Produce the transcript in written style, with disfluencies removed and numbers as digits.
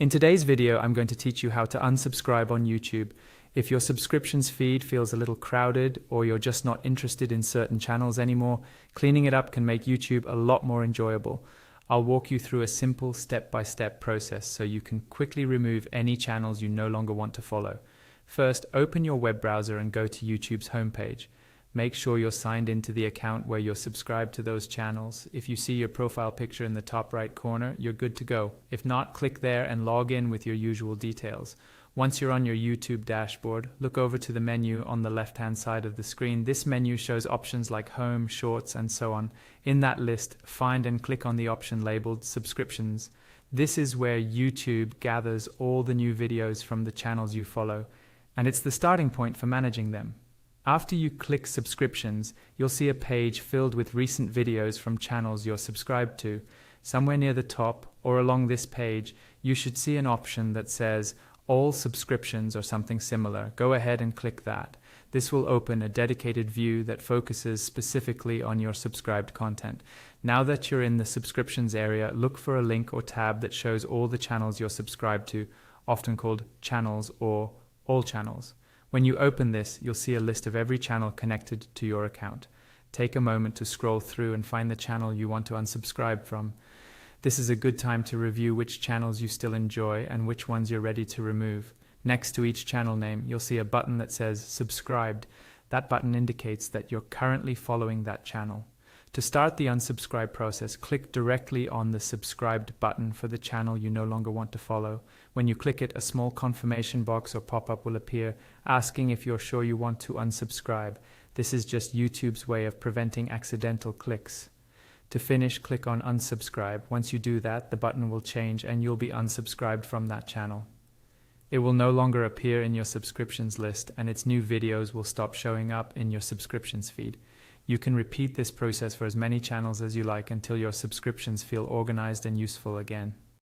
In today's video, I'm going to teach you how to unsubscribe on YouTube. If your subscriptions feed feels a little crowded or you're just not interested in certain channels anymore, cleaning it up can make YouTube a lot more enjoyable. I'll walk you through a simple step-by-step process so you can quickly remove any channels you no longer want to follow. First, open your web browser and go to YouTube's homepage. Make sure you're signed into the account where you're subscribed to those channels. If you see your profile picture in the top right corner, you're good to go. If not, click there and log in with your usual details. Once you're on your YouTube dashboard, look over to the menu on the left-hand side of the screen. This menu shows options like Home, Shorts, and so on. In that list, find and click on the option labeled Subscriptions. This is where YouTube gathers all the new videos from the channels you follow, and it's the starting point for managing them. After you click Subscriptions, you'll see a page filled with recent videos from channels you're subscribed to. Somewhere near the top or along this page, you should see an option that says All Subscriptions or something similar. Go ahead and click that. This will open a dedicated view that focuses specifically on your subscribed content. Now that you're in the subscriptions area, look for a link or tab that shows all the channels you're subscribed to, often called channels or all channels. When you open this, you'll see a list of every channel connected to your account. Take a moment to scroll through and find the channel you want to unsubscribe from. This is a good time to review which channels you still enjoy and which ones you're ready to remove. Next to each channel name, you'll see a button that says Subscribed. That button indicates that you're currently following that channel. To start the unsubscribe process, click directly on the subscribed button for the channel you no longer want to follow. When you click it, a small confirmation box or pop-up will appear asking if you're sure you want to unsubscribe. This is just YouTube's way of preventing accidental clicks. To finish, click on unsubscribe. Once you do that, the button will change and you'll be unsubscribed from that channel. It will no longer appear in your subscriptions list and its new videos will stop showing up in your subscriptions feed. You can repeat this process for as many channels as you like until your subscriptions feel organized and useful again.